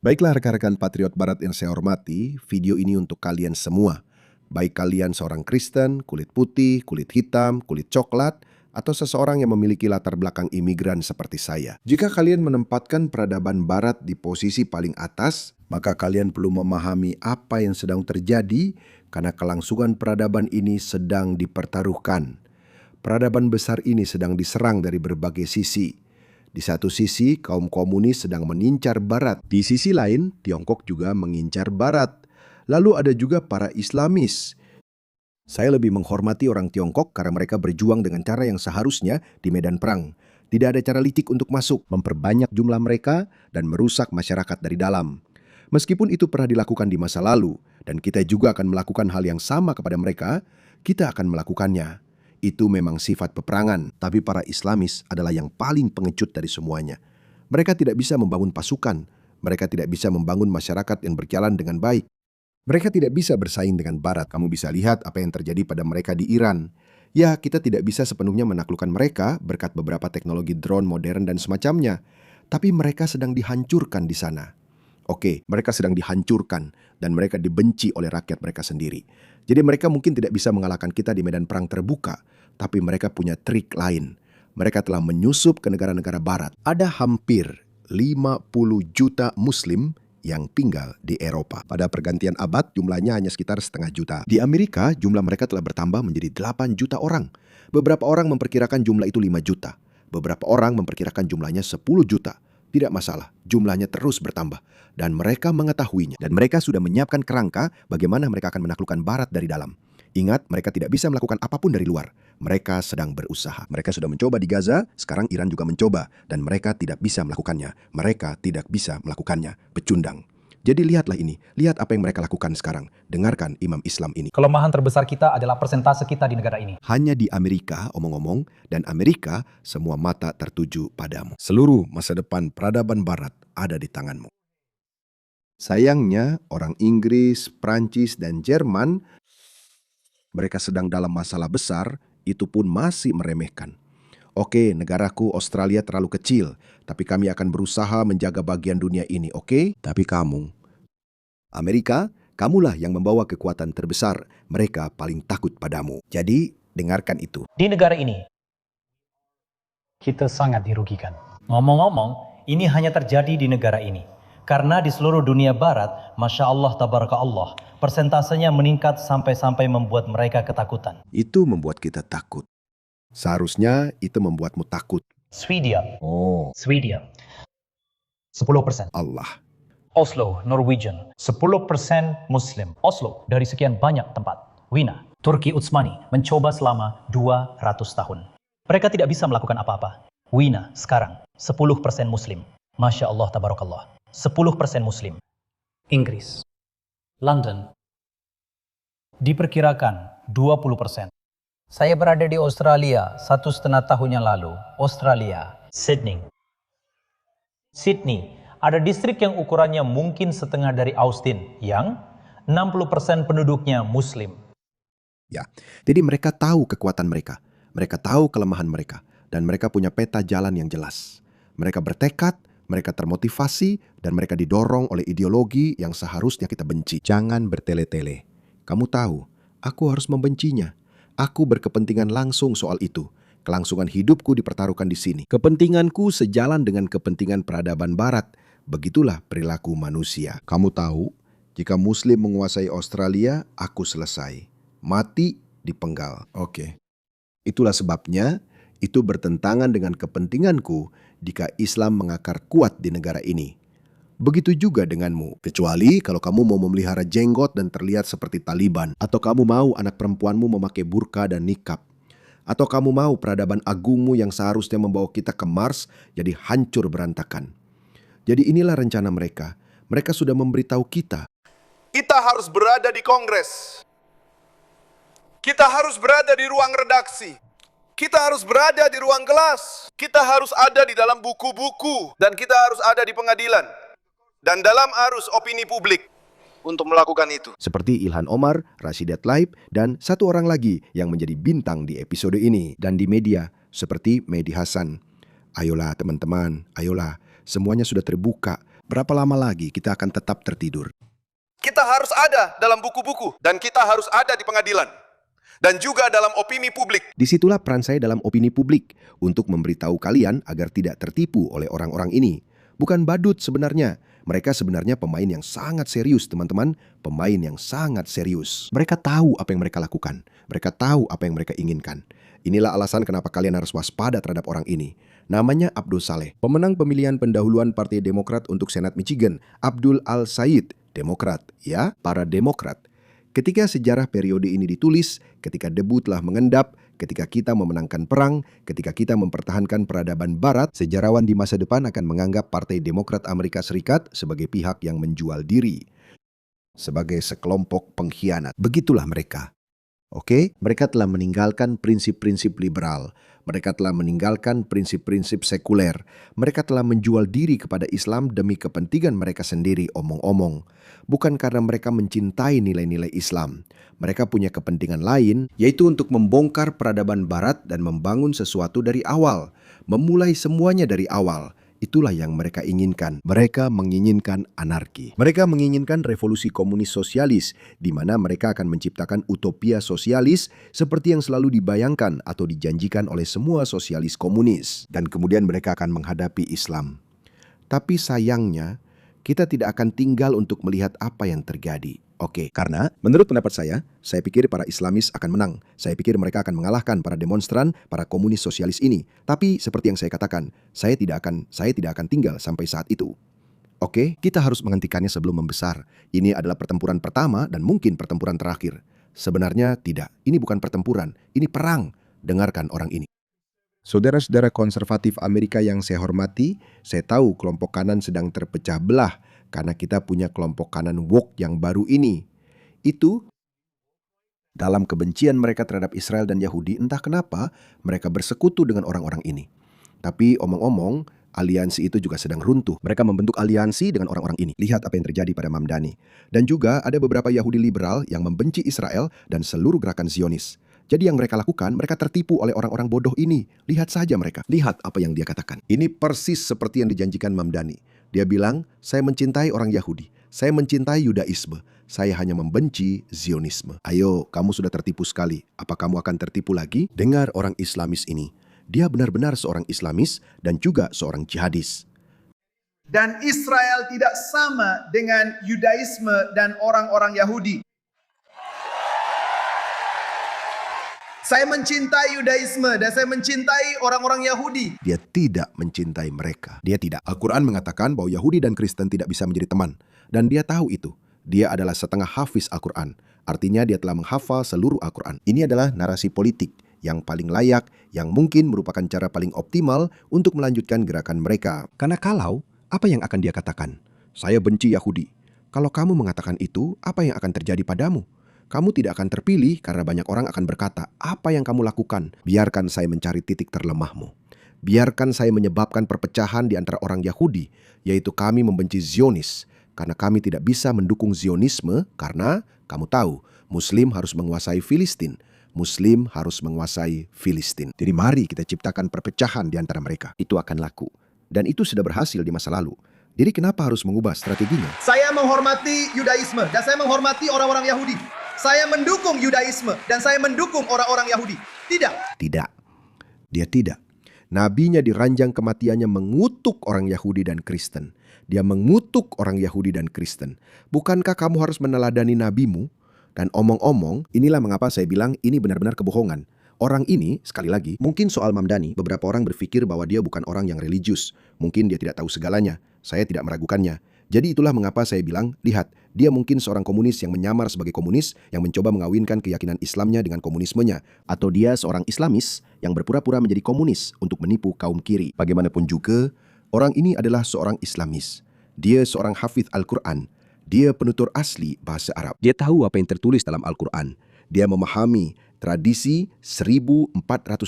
Baiklah rekan-rekan Patriot Barat yang saya hormati, video ini untuk kalian semua. Baik kalian seorang Kristen, kulit putih, kulit hitam, kulit coklat, atau seseorang yang memiliki latar belakang imigran seperti saya. Jika kalian menempatkan peradaban Barat di posisi paling atas, maka kalian perlu memahami apa yang sedang terjadi karena kelangsungan peradaban ini sedang dipertaruhkan. Peradaban besar ini sedang diserang dari berbagai sisi. Di satu sisi, kaum komunis sedang mengincar Barat. Di sisi lain, Tiongkok juga mengincar Barat. Lalu ada juga para Islamis. Saya lebih menghormati orang Tiongkok karena mereka berjuang dengan cara yang seharusnya di medan perang. Tidak ada cara licik untuk masuk, memperbanyak jumlah mereka, dan merusak masyarakat dari dalam. Meskipun itu pernah dilakukan di masa lalu, dan kita juga akan melakukan hal yang sama kepada mereka, kita akan melakukannya. Itu memang sifat peperangan, tapi para Islamis adalah yang paling pengecut dari semuanya. Mereka tidak bisa membangun pasukan, mereka tidak bisa membangun masyarakat yang berjalan dengan baik. Mereka tidak bisa bersaing dengan Barat. Kamu bisa lihat apa yang terjadi pada mereka di Iran. Ya, kita tidak bisa sepenuhnya menaklukkan mereka berkat beberapa teknologi drone modern dan semacamnya. Tapi mereka sedang dihancurkan di sana. Oke, mereka sedang dihancurkan dan mereka dibenci oleh rakyat mereka sendiri. Jadi mereka mungkin tidak bisa mengalahkan kita di medan perang terbuka, tapi mereka punya trik lain. Mereka telah menyusup ke negara-negara Barat. Ada hampir 50 juta Muslim yang tinggal di Eropa. Pada pergantian abad, jumlahnya hanya sekitar 0,5 juta. Di Amerika, jumlah mereka telah bertambah menjadi 8 juta orang. Beberapa orang memperkirakan jumlah itu 5 juta. Beberapa orang memperkirakan jumlahnya 10 juta. Tidak masalah, jumlahnya terus bertambah. Dan mereka mengetahuinya. Dan mereka sudah menyiapkan kerangka bagaimana mereka akan menaklukkan Barat dari dalam. Ingat, mereka tidak bisa melakukan apapun dari luar. Mereka sedang berusaha. Mereka sudah mencoba di Gaza, sekarang Iran juga mencoba. Dan mereka tidak bisa melakukannya. Mereka tidak bisa melakukannya. Pecundang. Jadi lihatlah ini, lihat apa yang mereka lakukan sekarang. Dengarkan imam Islam ini. Kelemahan terbesar kita adalah persentase kita di negara ini. Hanya di Amerika, omong-omong, dan Amerika, semua mata tertuju padamu. Seluruh masa depan peradaban Barat ada di tanganmu. Sayangnya, orang Inggris, Prancis, dan Jerman, mereka sedang dalam masalah besar, itu pun masih meremehkan. Oke, negaraku Australia terlalu kecil, tapi kami akan berusaha menjaga bagian dunia ini, oke? Tapi kamu, Amerika, kamulah yang membawa kekuatan terbesar. Mereka paling takut padamu. Jadi, dengarkan itu. Di negara ini, kita sangat dirugikan. Ngomong-ngomong, ini hanya terjadi di negara ini. Karena di seluruh dunia barat, Masya Allah, Tabaraka Allah, persentasenya meningkat sampai-sampai membuat mereka ketakutan. Itu membuat kita takut. Seharusnya itu membuatmu takut. Swedia, Oh, Swedia, 10%. Allah. Oslo, Norwegian, 10% Muslim. Oslo, dari sekian banyak tempat. Wina, Turki Utsmani, mencoba selama 200 tahun. Mereka tidak bisa melakukan apa-apa. Wina, sekarang, 10% Muslim. Masya Allah, Tabarakallah. 10% Muslim. Inggris, London, diperkirakan 20%. Saya berada di Australia 1,5 tahun yang lalu. Australia, Sydney. Sydney, ada distrik yang ukurannya mungkin setengah dari Austin, yang 60% penduduknya Muslim. Ya, jadi mereka tahu kekuatan mereka. Mereka tahu kelemahan mereka. Dan mereka punya peta jalan yang jelas. Mereka bertekad, mereka termotivasi, dan mereka didorong oleh ideologi yang seharusnya kita benci. Jangan bertele-tele. Kamu tahu, aku harus membencinya. Aku berkepentingan langsung soal itu. Kelangsungan hidupku dipertaruhkan di sini. Kepentinganku sejalan dengan kepentingan peradaban Barat. Begitulah perilaku manusia. Kamu tahu, jika Muslim menguasai Australia, aku selesai. Mati dipenggal. Oke. Itulah sebabnya, itu bertentangan dengan kepentinganku jika Islam mengakar kuat di negara ini. Begitu juga denganmu, kecuali kalau kamu mau memelihara jenggot dan terlihat seperti Taliban, atau kamu mau anak perempuanmu memakai burka dan nikab, atau kamu mau peradaban agungmu yang seharusnya membawa kita ke Mars jadi hancur berantakan. Jadi inilah rencana mereka. Mereka sudah memberitahu kita. Kita harus berada di Kongres. Kita harus berada di ruang redaksi. Kita harus berada di ruang kelas. Kita harus ada di dalam buku-buku. Dan kita harus ada di pengadilan. Dan dalam arus opini publik untuk melakukan itu. Seperti Ilhan Omar, Rashidat Tlaib, dan satu orang lagi yang menjadi bintang di episode ini. Dan di media, seperti Mehdi Hasan. Ayolah teman-teman, ayolah. Semuanya sudah terbuka. Berapa lama lagi kita akan tetap tertidur? Kita harus ada dalam buku-buku dan kita harus ada di pengadilan dan juga dalam opini publik. Disitulah peran saya dalam opini publik untuk memberitahu kalian agar tidak tertipu oleh orang-orang ini. Bukan badut sebenarnya. Mereka sebenarnya pemain yang sangat serius, teman-teman. Pemain yang sangat serius. Mereka tahu apa yang mereka lakukan. Mereka tahu apa yang mereka inginkan. Inilah alasan kenapa kalian harus waspada terhadap orang ini. Namanya Abdul Saleh, pemenang pemilihan pendahuluan Partai Demokrat untuk Senat Michigan. Abdul Al-Said, Demokrat. Ya, para Demokrat. Ketika sejarah periode ini ditulis, ketika debu telah mengendap, ketika kita memenangkan perang, ketika kita mempertahankan peradaban barat, sejarawan di masa depan akan menganggap Partai Demokrat Amerika Serikat sebagai pihak yang menjual diri. Sebagai sekelompok pengkhianat. Begitulah mereka. Oke, mereka telah meninggalkan prinsip-prinsip liberal. Mereka telah meninggalkan prinsip-prinsip sekuler. Mereka telah menjual diri kepada Islam demi kepentingan mereka sendiri, omong-omong. Bukan karena mereka mencintai nilai-nilai Islam. Mereka punya kepentingan lain, yaitu untuk membongkar peradaban barat dan membangun sesuatu dari awal. Memulai semuanya dari awal. Itulah yang mereka inginkan. Mereka menginginkan anarki. Mereka menginginkan revolusi komunis sosialis, di mana mereka akan menciptakan utopia sosialis seperti yang selalu dibayangkan atau dijanjikan oleh semua sosialis komunis. Dan kemudian mereka akan menghadapi Islam. Tapi sayangnya, kita tidak akan tinggal untuk melihat apa yang terjadi. Oke, karena menurut pendapat saya pikir para Islamis akan menang. Saya pikir mereka akan mengalahkan para demonstran, para komunis sosialis ini. Tapi seperti yang saya katakan, saya tidak akan tinggal sampai saat itu. Oke, kita harus menghentikannya sebelum membesar. Ini adalah pertempuran pertama dan mungkin pertempuran terakhir. Sebenarnya tidak, ini bukan pertempuran, ini perang. Dengarkan orang ini. Saudara-saudara konservatif Amerika yang saya hormati, saya tahu kelompok kanan sedang terpecah belah karena kita punya kelompok kanan woke yang baru ini. Itu dalam kebencian mereka terhadap Israel dan Yahudi, entah kenapa mereka bersekutu dengan orang-orang ini. Tapi omong-omong, aliansi itu juga sedang runtuh. Mereka membentuk aliansi dengan orang-orang ini. Lihat apa yang terjadi pada Mamdani. Dan juga ada beberapa Yahudi liberal yang membenci Israel dan seluruh gerakan Zionis. Jadi yang mereka lakukan, mereka tertipu oleh orang-orang bodoh ini. Lihat saja mereka. Lihat apa yang dia katakan. Ini persis seperti yang dijanjikan Mamdani. Dia bilang, saya mencintai orang Yahudi. Saya mencintai Yudaisme. Saya hanya membenci Zionisme. Ayo, kamu sudah tertipu sekali. Apa kamu akan tertipu lagi? Dengar orang Islamis ini. Dia benar-benar seorang Islamis dan juga seorang jihadis. Dan Israel tidak sama dengan Yudaisme dan orang-orang Yahudi. Saya mencintai Yudaisme dan saya mencintai orang-orang Yahudi. Dia tidak mencintai mereka. Dia tidak. Al-Quran mengatakan bahwa Yahudi dan Kristen tidak bisa menjadi teman. Dan dia tahu itu. Dia adalah setengah hafiz Al-Quran. Artinya dia telah menghafal seluruh Al-Quran. Ini adalah narasi politik yang paling layak, yang mungkin merupakan cara paling optimal untuk melanjutkan gerakan mereka. Karena kalau, apa yang akan dia katakan? Saya benci Yahudi. Kalau kamu mengatakan itu, apa yang akan terjadi padamu? Kamu tidak akan terpilih karena banyak orang akan berkata, apa yang kamu lakukan? Biarkan saya mencari titik terlemahmu. Biarkan saya menyebabkan perpecahan di antara orang Yahudi, yaitu kami membenci Zionis. Karena kami tidak bisa mendukung Zionisme, karena kamu tahu, Muslim harus menguasai Filistin. Muslim harus menguasai Filistin. Jadi mari kita ciptakan perpecahan di antara mereka. Itu akan laku. Dan itu sudah berhasil di masa lalu. Jadi kenapa harus mengubah strateginya? Saya menghormati Yudaisme dan saya menghormati orang-orang Yahudi. Saya mendukung Yudaisme dan saya mendukung orang-orang Yahudi. Tidak. Tidak. Dia tidak. Nabinya di ranjang kematiannya mengutuk orang Yahudi dan Kristen. Dia mengutuk orang Yahudi dan Kristen. Bukankah kamu harus meneladani nabimu? Dan omong-omong, inilah mengapa saya bilang ini benar-benar kebohongan. Orang ini, sekali lagi, mungkin soal Mamdani, beberapa orang berpikir bahwa dia bukan orang yang religius. Mungkin dia tidak tahu segalanya. Saya tidak meragukannya. Jadi itulah mengapa saya bilang, lihat, dia mungkin seorang komunis yang menyamar sebagai komunis, yang mencoba mengawinkan keyakinan Islamnya dengan komunismenya. Atau dia seorang Islamis yang berpura-pura menjadi komunis untuk menipu kaum kiri. Bagaimanapun juga, orang ini adalah seorang Islamis. Dia seorang hafidz Al-Quran. Dia penutur asli bahasa Arab. Dia tahu apa yang tertulis dalam Al-Quran. Dia memahami tradisi 1400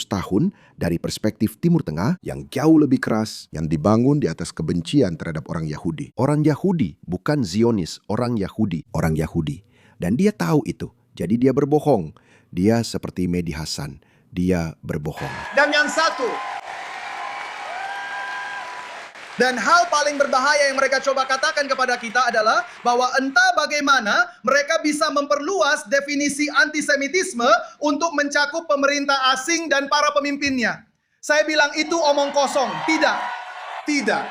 tahun dari perspektif Timur Tengah yang jauh lebih keras, yang dibangun di atas kebencian terhadap orang Yahudi. Orang Yahudi, bukan Zionis, orang Yahudi. Orang Yahudi. Dan dia tahu itu. Jadi dia berbohong. Dia seperti Mehdi Hasan. Dia berbohong. Dan yang satu, Dan hal paling berbahaya yang mereka coba katakan kepada kita adalah bahwa entah bagaimana mereka bisa memperluas definisi antisemitisme untuk mencakup pemerintah asing dan para pemimpinnya. Saya bilang itu omong kosong. Tidak. Tidak.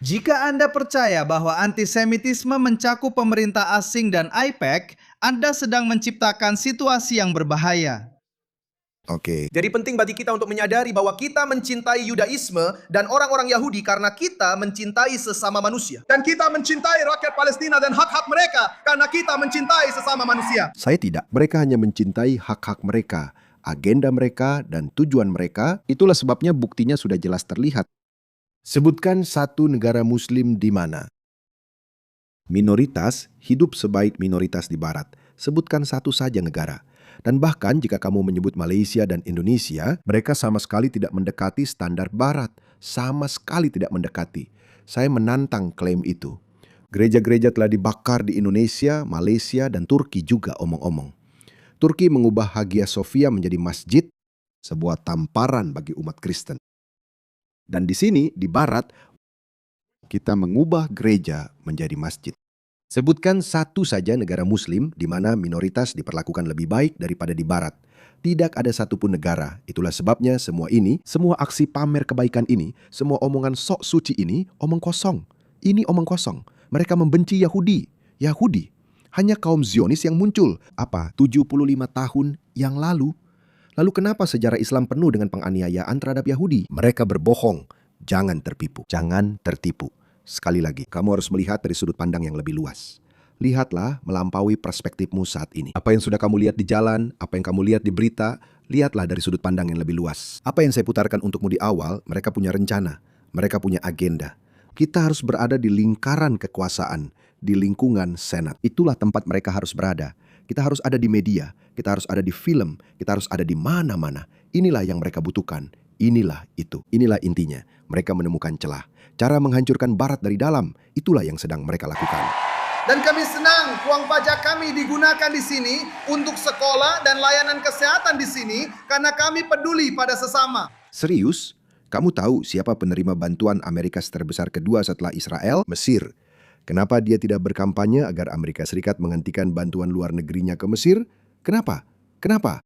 Jika Anda percaya bahwa antisemitisme mencakup pemerintah asing dan AIPAC, Anda sedang menciptakan situasi yang berbahaya. Oke, Jadi penting bagi kita untuk menyadari bahwa kita mencintai Yudaisme dan orang-orang Yahudi karena kita mencintai sesama manusia. Dan kita mencintai rakyat Palestina dan hak-hak mereka karena kita mencintai sesama manusia. saya tidak. Mereka hanya mencintai hak-hak mereka, agenda mereka, dan tujuan mereka. Itulah sebabnya buktinya sudah jelas terlihat. Sebutkan satu negara muslim di mana minoritas hidup sebaik minoritas di barat. Sebutkan satu saja negara. Dan bahkan jika kamu menyebut Malaysia dan Indonesia, mereka sama sekali tidak mendekati standar barat. Sama sekali tidak mendekati. Saya menantang klaim itu. Gereja-gereja telah dibakar di Indonesia, Malaysia, dan Turki juga omong-omong. Turki mengubah Hagia Sophia menjadi masjid, sebuah tamparan bagi umat Kristen. Dan di sini, di barat, kita mengubah gereja menjadi masjid. Sebutkan satu saja negara muslim di mana minoritas diperlakukan lebih baik daripada di barat. Tidak ada satupun negara. Itulah sebabnya semua ini, semua aksi pamer kebaikan ini, semua omongan sok suci ini, omong kosong. Ini omong kosong. Mereka membenci Yahudi. Yahudi. Hanya kaum Zionis yang muncul. Apa? 75 tahun yang lalu. Lalu kenapa sejarah Islam penuh dengan penganiayaan terhadap Yahudi? Mereka berbohong. Jangan tertipu. Jangan tertipu. Sekali lagi, kamu harus melihat dari sudut pandang yang lebih luas. Lihatlah melampaui perspektifmu saat ini. Apa yang sudah kamu lihat di jalan, apa yang kamu lihat di berita, lihatlah dari sudut pandang yang lebih luas. Apa yang saya putarkan untukmu di awal, mereka punya rencana, mereka punya agenda. Kita harus berada di lingkaran kekuasaan, di lingkungan senat. Itulah tempat mereka harus berada. Kita harus ada di media, kita harus ada di film, kita harus ada di mana-mana. Inilah yang mereka butuhkan. Inilah itu. Inilah intinya. Mereka menemukan celah. Cara menghancurkan barat dari dalam, itulah yang sedang mereka lakukan. Dan kami senang uang pajak kami digunakan di sini untuk sekolah dan layanan kesehatan di sini karena kami peduli pada sesama. Serius? Kamu tahu siapa penerima bantuan Amerika terbesar kedua setelah Israel? Mesir. Kenapa dia tidak berkampanye agar Amerika Serikat menghentikan bantuan luar negerinya ke Mesir? Kenapa? Kenapa?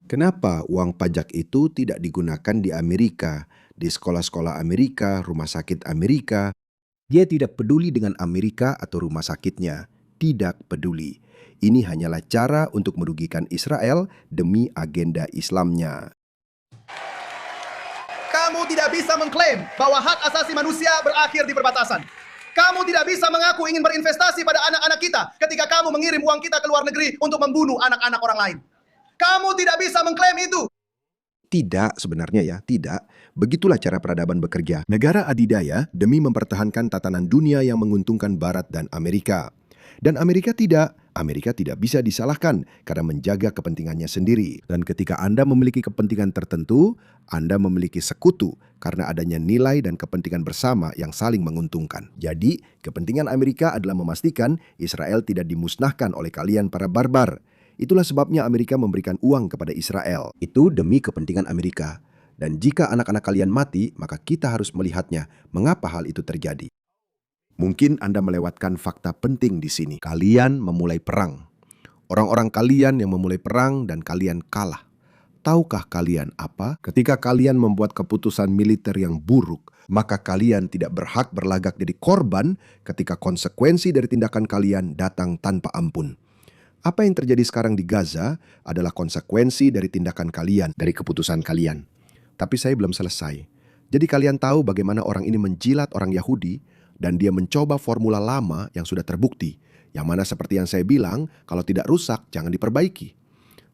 Kenapa uang pajak itu tidak digunakan di Amerika, di sekolah-sekolah Amerika, rumah sakit Amerika? Dia tidak peduli dengan Amerika atau rumah sakitnya. Tidak peduli. Ini hanyalah cara untuk merugikan Israel demi agenda Islamnya. Kamu tidak bisa mengklaim bahwa hak asasi manusia berakhir di perbatasan. Kamu tidak bisa mengaku ingin berinvestasi pada anak-anak kita ketika kamu mengirim uang kita ke luar negeri untuk membunuh anak-anak orang lain. Kamu tidak bisa mengklaim itu. Tidak, sebenarnya ya, tidak. Begitulah cara peradaban bekerja. Negara adidaya demi mempertahankan tatanan dunia yang menguntungkan Barat dan Amerika. Dan Amerika tidak. Amerika tidak bisa disalahkan karena menjaga kepentingannya sendiri. Dan ketika Anda memiliki kepentingan tertentu, Anda memiliki sekutu karena adanya nilai dan kepentingan bersama yang saling menguntungkan. Jadi, kepentingan Amerika adalah memastikan Israel tidak dimusnahkan oleh kalian para barbar. Itulah sebabnya Amerika memberikan uang kepada Israel. Itu demi kepentingan Amerika. Dan jika anak-anak kalian mati, maka kita harus melihatnya. Mengapa hal itu terjadi? Mungkin Anda melewatkan fakta penting di sini. Kalian memulai perang. Orang-orang kalian yang memulai perang dan kalian kalah. Tahukah kalian apa? Ketika kalian membuat keputusan militer yang buruk, maka kalian tidak berhak berlagak jadi korban ketika konsekuensi dari tindakan kalian datang tanpa ampun. Apa yang terjadi sekarang di Gaza adalah konsekuensi dari tindakan kalian, dari keputusan kalian. Tapi saya belum selesai. Jadi kalian tahu bagaimana orang ini menjilat orang Yahudi dan dia mencoba formula lama yang sudah terbukti. Yang mana seperti yang saya bilang, kalau tidak rusak jangan diperbaiki.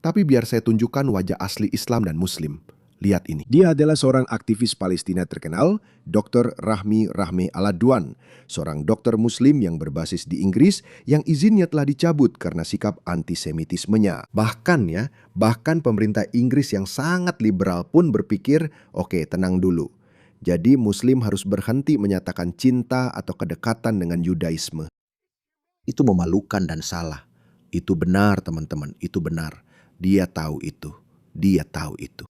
Tapi biar saya tunjukkan wajah asli Islam dan Muslim. Lihat ini. Dia adalah seorang aktivis Palestina terkenal, Dr. Rahmi Aladwan, seorang dokter Muslim yang berbasis di Inggris yang izinnya telah dicabut karena sikap antisemitismenya. Bahkan pemerintah Inggris yang sangat liberal pun berpikir, oke, tenang dulu. Jadi Muslim harus berhenti menyatakan cinta atau kedekatan dengan Yudaisme. Itu memalukan dan salah. Itu benar teman-teman, itu benar. Dia tahu itu. Dia tahu itu.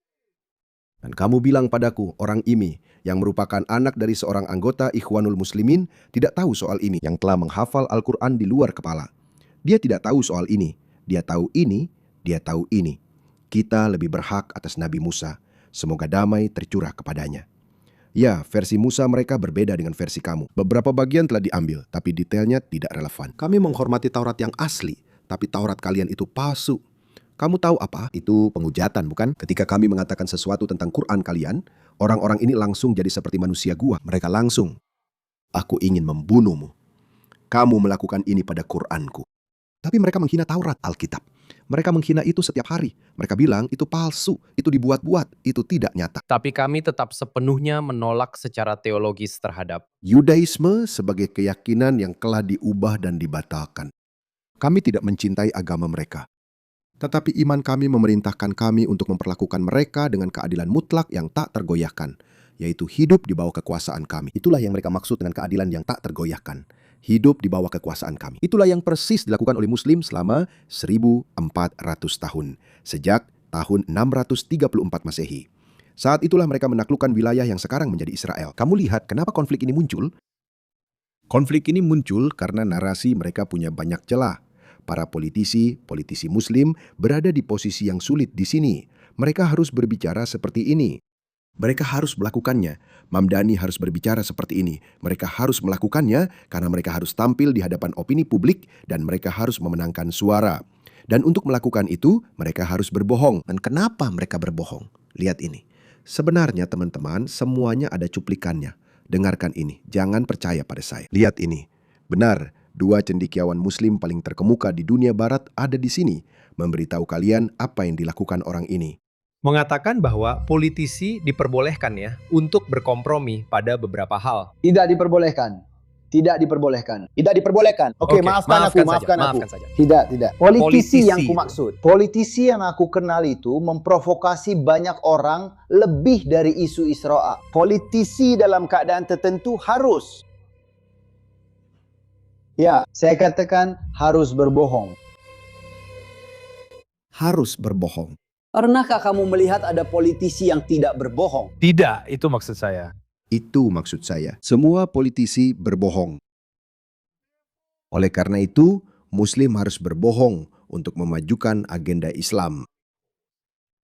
Dan kamu bilang padaku, orang ini, yang merupakan anak dari seorang anggota Ikhwanul Muslimin, tidak tahu soal ini, yang telah menghafal Al-Quran di luar kepala. Dia tidak tahu soal ini. Dia tahu ini, dia tahu ini. Kita lebih berhak atas Nabi Musa. Semoga damai tercurah kepadanya. Ya, versi Musa mereka berbeda dengan versi kamu. Beberapa bagian telah diambil, tapi detailnya tidak relevan. Kami menghormati Taurat yang asli, tapi Taurat kalian itu palsu. Kamu tahu apa? Itu penghujatan, bukan? Ketika kami mengatakan sesuatu tentang Quran kalian, orang-orang ini langsung jadi seperti manusia gua. Mereka langsung, aku ingin membunuhmu. Kamu melakukan ini pada Quranku. Tapi mereka menghina Taurat, Alkitab. Mereka menghina itu setiap hari. Mereka bilang itu palsu, itu dibuat-buat, itu tidak nyata. Tapi kami tetap sepenuhnya menolak secara teologis terhadap Yudaisme sebagai keyakinan yang telah diubah dan dibatalkan. Kami tidak mencintai agama mereka. Tetapi iman kami memerintahkan kami untuk memperlakukan mereka dengan keadilan mutlak yang tak tergoyahkan, yaitu hidup di bawah kekuasaan kami. Itulah yang mereka maksud dengan keadilan yang tak tergoyahkan. Hidup di bawah kekuasaan kami. Itulah yang persis dilakukan oleh Muslim selama 1400 tahun, sejak tahun 634 Masehi. Saat itulah mereka menaklukkan wilayah yang sekarang menjadi Israel. Kamu lihat kenapa konflik ini muncul? Konflik ini muncul karena narasi mereka punya banyak celah. Para politisi Muslim berada di posisi yang sulit di sini. Mereka harus berbicara seperti ini. Mereka harus melakukannya. Mamdani harus berbicara seperti ini. Mereka harus melakukannya karena mereka harus tampil di hadapan opini publik dan mereka harus memenangkan suara. Dan untuk melakukan itu, mereka harus berbohong. Dan kenapa mereka berbohong? Lihat ini. Sebenarnya teman-teman, semuanya ada cuplikannya. Dengarkan ini, jangan percaya pada saya. Lihat ini. Benar, dua cendekiawan Muslim paling terkemuka di dunia barat ada di sini, memberitahu kalian apa yang dilakukan orang ini. mengatakan bahwa politisi diperbolehkan ya untuk berkompromi pada beberapa hal. Tidak diperbolehkan. Tidak diperbolehkan. Tidak diperbolehkan. Oke, maafkan aku. Maafkan saja. Tidak. Politisi yang itu. kumaksud. Politisi yang aku kenal itu memprovokasi banyak orang lebih dari isu Isra. Politisi dalam keadaan tertentu harus. Ya, saya katakan harus berbohong. Harus berbohong. Pernahkah kamu melihat ada politisi yang tidak berbohong? Tidak, itu maksud saya. Itu maksud saya. Semua politisi berbohong. Oleh karena itu, Muslim harus berbohong untuk memajukan agenda Islam.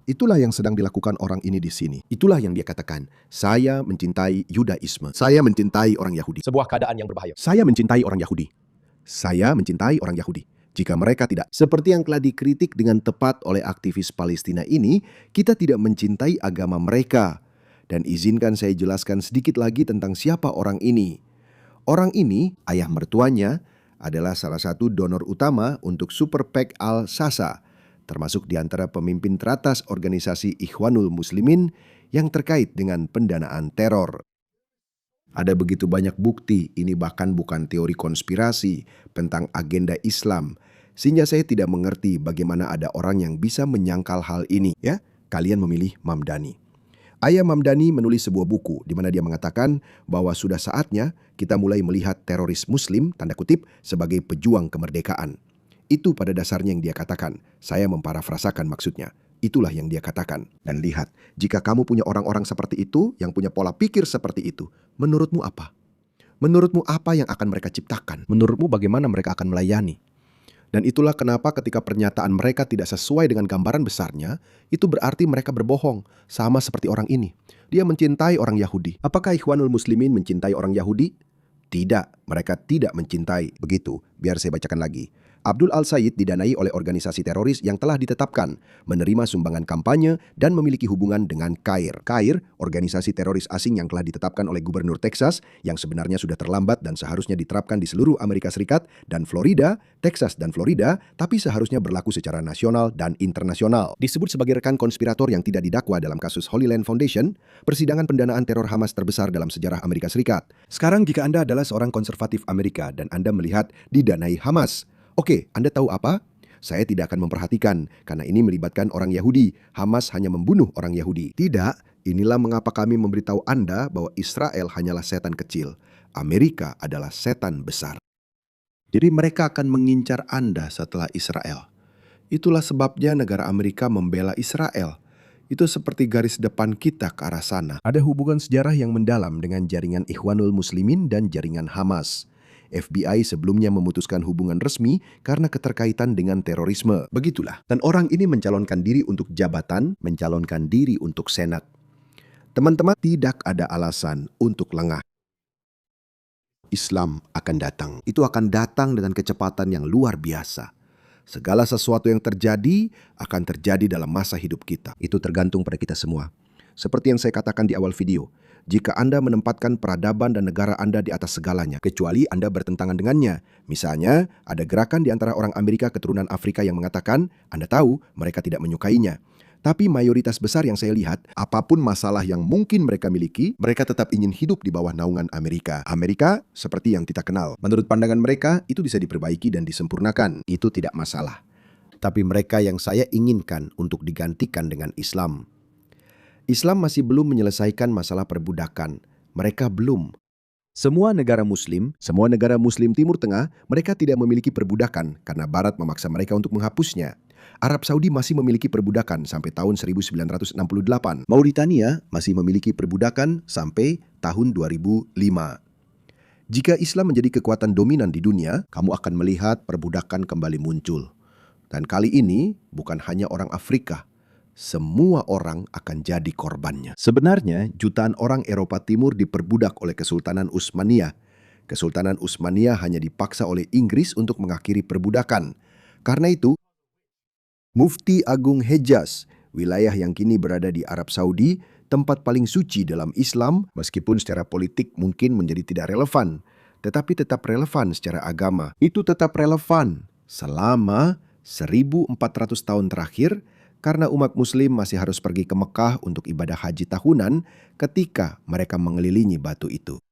Itulah yang sedang dilakukan orang ini di sini. Itulah yang dia katakan. Saya mencintai Yudaisme. Saya mencintai orang Yahudi. Sebuah keadaan yang berbahaya. Saya mencintai orang Yahudi. Saya mencintai orang Yahudi. Jika mereka tidak, seperti yang telah dikritik dengan tepat oleh aktivis Palestina ini, kita tidak mencintai agama mereka. Dan izinkan saya jelaskan sedikit lagi tentang siapa orang ini. Orang ini, ayah mertuanya, adalah salah satu donor utama untuk Super PAC Al-Sasa, termasuk di antara pemimpin teratas organisasi Ikhwanul Muslimin yang terkait dengan pendanaan teror. Ada begitu banyak bukti, ini bahkan bukan teori konspirasi tentang agenda Islam, sehingga saya tidak mengerti bagaimana ada orang yang bisa menyangkal hal ini. Ya, kalian memilih Mamdani. Ayah Mamdani menulis sebuah buku di mana dia mengatakan bahwa sudah saatnya kita mulai melihat teroris Muslim, tanda kutip, sebagai pejuang kemerdekaan. Itu pada dasarnya yang dia katakan. Saya memparafrasakan maksudnya. Itulah yang dia katakan. Dan lihat, jika kamu punya orang-orang seperti itu, yang punya pola pikir seperti itu, menurutmu apa? Menurutmu apa yang akan mereka ciptakan? Menurutmu bagaimana mereka akan melayani? Dan itulah kenapa ketika pernyataan mereka tidak sesuai dengan gambaran besarnya, itu berarti mereka berbohong, sama seperti orang ini. Dia mencintai orang Yahudi. Apakah Ikhwanul Muslimin mencintai orang Yahudi? Tidak, mereka tidak mencintai. Begitu, biar saya bacakan lagi. Abdul Al-Said didanai oleh organisasi teroris yang telah ditetapkan, menerima sumbangan kampanye, dan memiliki hubungan dengan CAIR. CAIR, organisasi teroris asing yang telah ditetapkan oleh Gubernur Texas, yang sebenarnya sudah terlambat dan seharusnya diterapkan di seluruh Amerika Serikat dan Florida, Texas dan Florida, tapi seharusnya berlaku secara nasional dan internasional. Disebut sebagai rekan konspirator yang tidak didakwa dalam kasus Holy Land Foundation, persidangan pendanaan teror Hamas terbesar dalam sejarah Amerika Serikat. Sekarang jika Anda adalah seorang konservatif Amerika dan Anda melihat didanai Hamas, oke, Anda tahu apa? Saya tidak akan memperhatikan, karena ini melibatkan orang Yahudi. Hamas hanya membunuh orang Yahudi. Tidak, inilah mengapa kami memberitahu Anda bahwa Israel hanyalah setan kecil. Amerika adalah setan besar. Jadi mereka akan mengincar Anda setelah Israel. Itulah sebabnya negara Amerika membela Israel. Itu seperti garis depan kita ke arah sana. Ada hubungan sejarah yang mendalam dengan jaringan Ikhwanul Muslimin dan jaringan Hamas. FBI sebelumnya memutuskan hubungan resmi karena keterkaitan dengan terorisme. Begitulah. Dan orang ini mencalonkan diri untuk jabatan, mencalonkan diri untuk senat. Teman-teman, tidak ada alasan untuk lengah. Islam akan datang. Itu akan datang dengan kecepatan yang luar biasa. Segala sesuatu yang terjadi akan terjadi dalam masa hidup kita. Itu tergantung pada kita semua. Seperti yang saya katakan di awal video, jika Anda menempatkan peradaban dan negara Anda di atas segalanya, kecuali Anda bertentangan dengannya. Misalnya, ada gerakan di antara orang Amerika keturunan Afrika yang mengatakan, Anda tahu mereka tidak menyukainya. Tapi mayoritas besar yang saya lihat, apapun masalah yang mungkin mereka miliki, mereka tetap ingin hidup di bawah naungan Amerika. Amerika seperti yang kita kenal. Menurut pandangan mereka, itu bisa diperbaiki dan disempurnakan. Itu tidak masalah. Tapi mereka yang saya inginkan untuk digantikan dengan Islam. Islam masih belum menyelesaikan masalah perbudakan. Mereka belum. Semua negara Muslim Timur Tengah, mereka tidak memiliki perbudakan karena Barat memaksa mereka untuk menghapusnya. Arab Saudi masih memiliki perbudakan sampai tahun 1968. Mauritania masih memiliki perbudakan sampai tahun 2005. Jika Islam menjadi kekuatan dominan di dunia, kamu akan melihat perbudakan kembali muncul. Dan kali ini bukan hanya orang Afrika. Semua orang akan jadi korbannya. Sebenarnya, jutaan orang Eropa Timur diperbudak oleh Kesultanan Utsmaniyah. Kesultanan Utsmaniyah hanya dipaksa oleh Inggris untuk mengakhiri perbudakan. Karena itu, Mufti Agung Hejaz, wilayah yang kini berada di Arab Saudi, tempat paling suci dalam Islam, meskipun secara politik mungkin menjadi tidak relevan, tetapi tetap relevan secara agama. Itu tetap relevan selama 1400 tahun terakhir, karena umat muslim masih harus pergi ke Mekah untuk ibadah haji tahunan ketika mereka mengelilingi batu itu.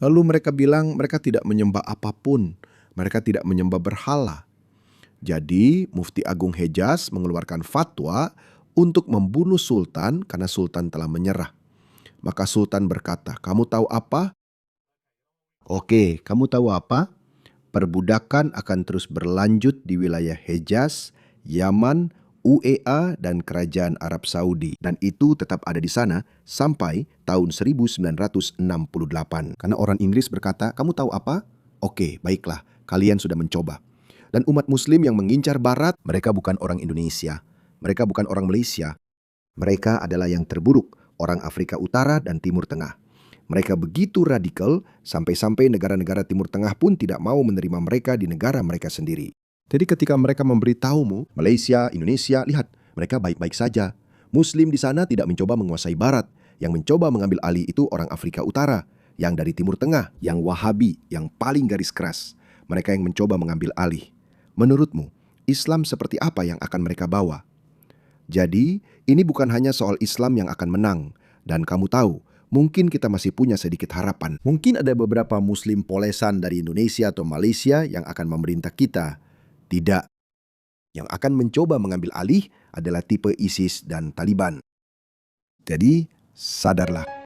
Lalu mereka bilang mereka tidak menyembah apapun, mereka tidak menyembah berhala. Jadi Mufti Agung Hejaz mengeluarkan fatwa untuk membunuh Sultan karena Sultan telah menyerah. Maka Sultan berkata, kamu tahu apa? Oke, kamu tahu apa? Perbudakan akan terus berlanjut di wilayah Hejaz, Yaman, UEA, dan Kerajaan Arab Saudi. Dan itu tetap ada di sana sampai tahun 1968. Karena orang Inggris berkata, kamu tahu apa? Oke, baiklah, kalian sudah mencoba. Dan umat muslim yang mengincar barat, mereka bukan orang Indonesia. Mereka bukan orang Malaysia. Mereka adalah yang terburuk, orang Afrika Utara dan Timur Tengah. Mereka begitu radikal, sampai-sampai negara-negara Timur Tengah pun tidak mau menerima mereka di negara mereka sendiri. Jadi ketika mereka memberitahumu, Malaysia, Indonesia, lihat, mereka baik-baik saja. Muslim di sana tidak mencoba menguasai barat. Yang mencoba mengambil alih itu orang Afrika Utara, yang dari Timur Tengah, yang Wahabi, yang paling garis keras. Mereka yang mencoba mengambil alih. Menurutmu, Islam seperti apa yang akan mereka bawa? Jadi, ini bukan hanya soal Islam yang akan menang. Dan kamu tahu, mungkin kita masih punya sedikit harapan. Mungkin ada beberapa Muslim polesan dari Indonesia atau Malaysia yang akan memerintah kita. Tidak. Yang akan mencoba mengambil alih adalah tipe ISIS dan Taliban. Jadi, sadarlah.